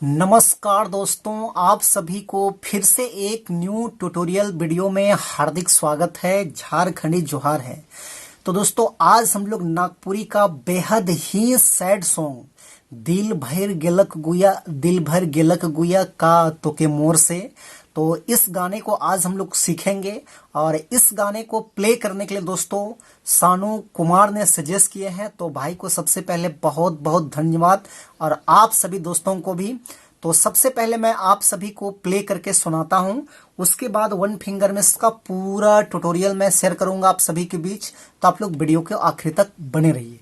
नमस्कार दोस्तों, आप सभी को फिर से एक न्यू ट्यूटोरियल वीडियो में हार्दिक स्वागत है। झारखंडी जोहार है। तो दोस्तों, आज हम लोग नागपुरी का बेहद ही सैड सॉन्ग दिल भर गेलक गुया का तोके मोर से, तो इस गाने को आज हम लोग सीखेंगे। और इस गाने को प्ले करने के लिए दोस्तों सानू कुमार ने सजेस्ट किए हैं, तो भाई को सबसे पहले बहुत बहुत धन्यवाद, और आप सभी दोस्तों को भी। तो सबसे पहले मैं आप सभी को प्ले करके सुनाता हूं, उसके बाद वन फिंगर में इसका पूरा ट्यूटोरियल मैं शेयर करूंगा आप सभी के बीच। तो आप लोग वीडियो के आखिर तक बने रहिए।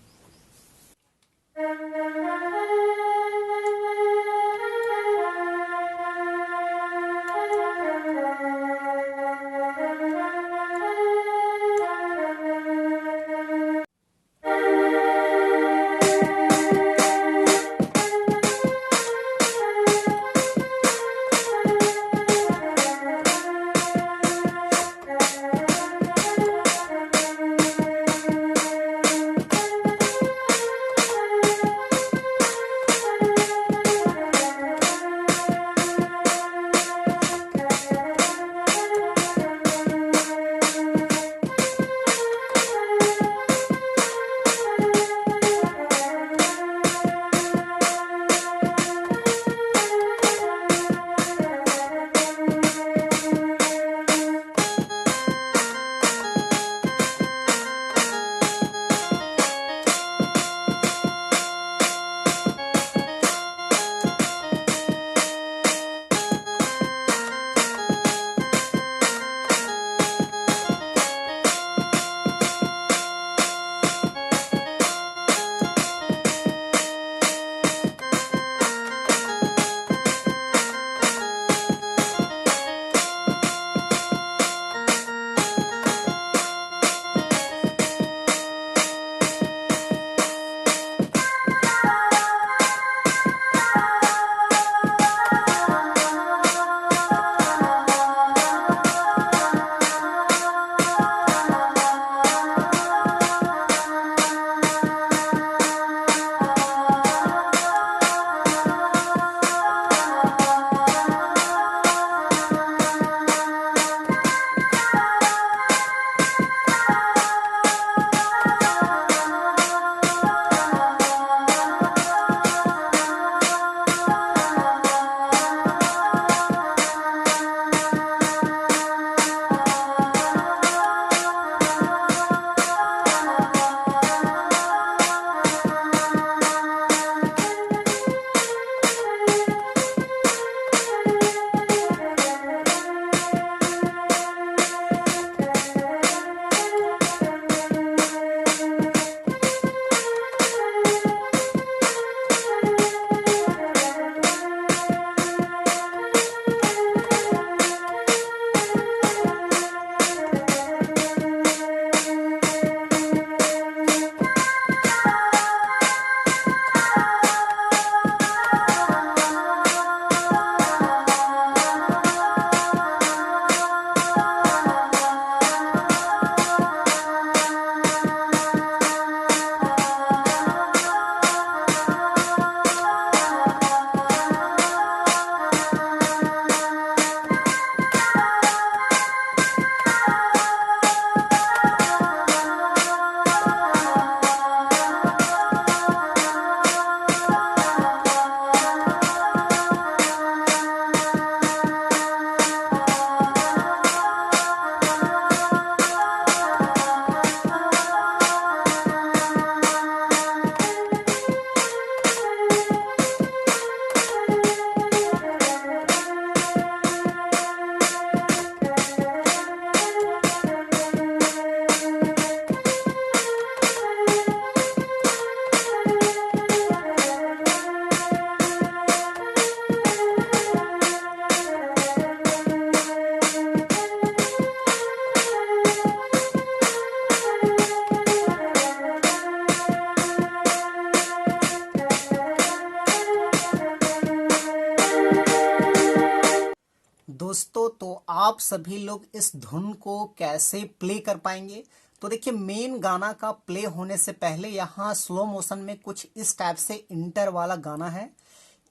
दोस्तों, तो आप सभी लोग इस धुन को कैसे प्ले कर पाएंगे? तो देखिए, मेन गाना का प्ले होने से पहले यहाँ स्लो मोशन में कुछ इस टाइप से इंटर वाला गाना है।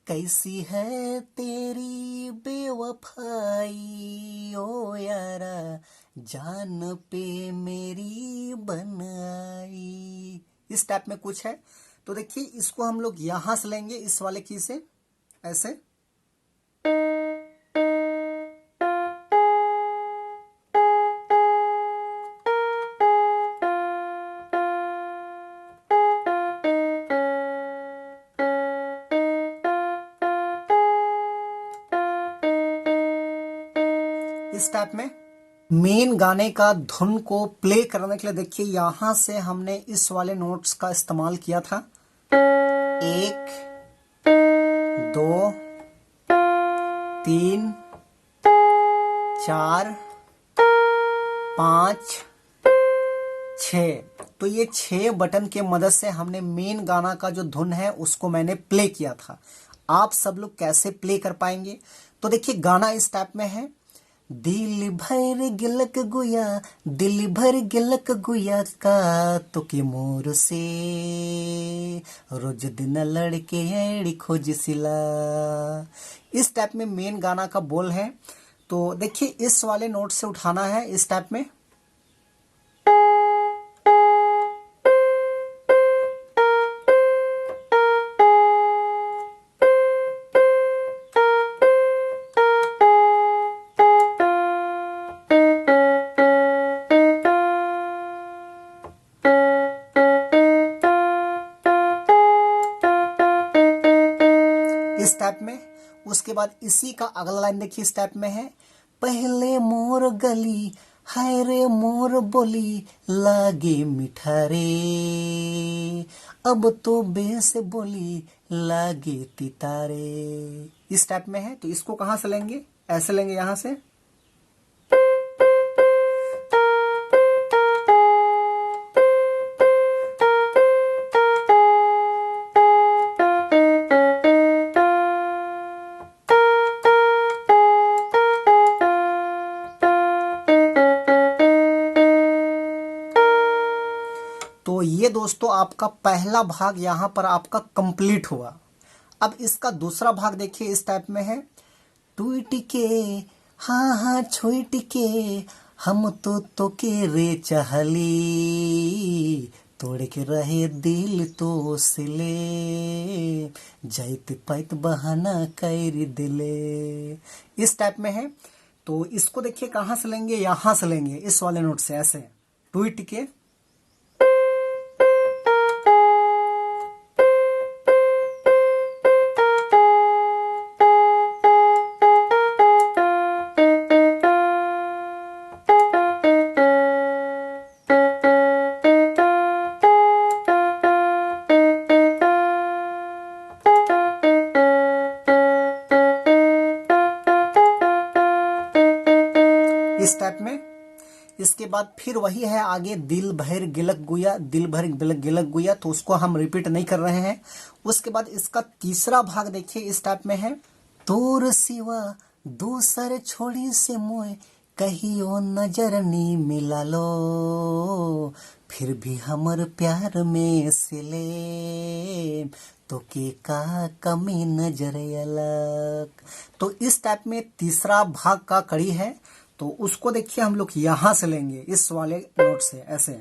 कैसी है तेरी बेवफाई ओ यारा, जान पे मेरी बन आई। इस टाइप में कुछ है। तो देखिए इसको हम लोग यहां से लेंगे, इस वाले की से, ऐसे। इस टाइप में मेन गाने का धुन को प्ले करने के लिए देखिए यहां से हमने इस वाले नोट्स का इस्तेमाल किया था। 1 2 3 4 5 6। तो ये 6 बटन के मदद से हमने मेन गाना का जो धुन है उसको मैंने प्ले किया था। आप सब लोग कैसे प्ले कर पाएंगे? तो देखिए गाना इस टाइप में है। दिल भर गिलक गुया, दिल भर गिलक गुया का तो के मोर से, रोज दिन लड़के एड़ी खोज सिला। इस टाइप में मेन गाना का बोल है। तो देखिए इस वाले नोट से उठाना है इस टाइप में। इस टाइप में। उसके बाद इसी का अगला लाइन देखिए इस टाइप में है। पहले मोर गली हाय रे मोर बोली, लागे मिठा रे, अब तो बेस बोली लागे तितारे। इस टाइप में है। तो इसको कहां से लेंगे? ऐसे लेंगे यहां से। तो ये दोस्तों आपका पहला भाग यहाँ पर आपका कंप्लीट हुआ। अब इसका दूसरा भाग देखिए इस टाइप में है। टूट के हाँ हाँ छोट के, हम तो के रे चाहली, तोड़ के रहे दिल तो सिले, जाइत पैत बहाना कर दिले। इस टाइप में है। तो इसको देखिए कहाँ से लेंगे? यहां से लेंगे, इस वाले नोट से, ऐसे टूट के। इस टाइप में। इसके बाद फिर वही है आगे, दिल भर गिलक गुया, दिल भर गिलक गुया, तो उसको हम रिपीट नहीं कर रहे हैं। उसके बाद इसका तीसरा भाग देखिए इस टाइप में है। तोर सिवा दूसर छोड़ी से मोए, कहियो नजर नी मिला लो, फिर भी हमर प्यार में सिले, तो के का कमी नजर अलग। तो इस टाइप में तीसरा भाग का कड़ी है। तो उसको देखिए हम लोग यहां से लेंगे, इस वाले नोट से, ऐसे।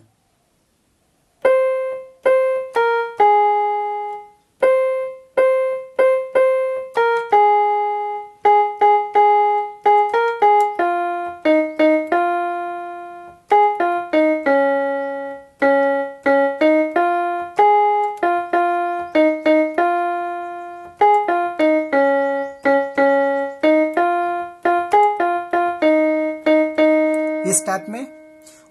इस टाइप में।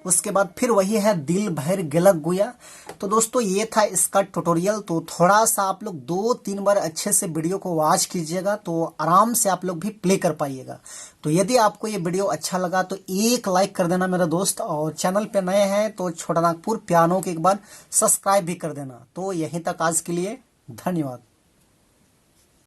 उसके बाद फिर वही है दिल भर गिलक गुया। तो दोस्तों ये था इसका ट्यूटोरियल। तो थोड़ा सा आप लोग 2-3 बार अच्छे से वीडियो को वॉच कीजिएगा, तो आराम से आप लोग भी प्ले कर पाइएगा। तो यदि आपको ये वीडियो अच्छा लगा तो एक लाइक कर देना मेरा दोस्त, और चैनल पे नए हैं तो छोटा नागपुर पियानो के एक बार सब्सक्राइब भी कर देना। तो यहीं तक आज के लिए, धन्यवाद।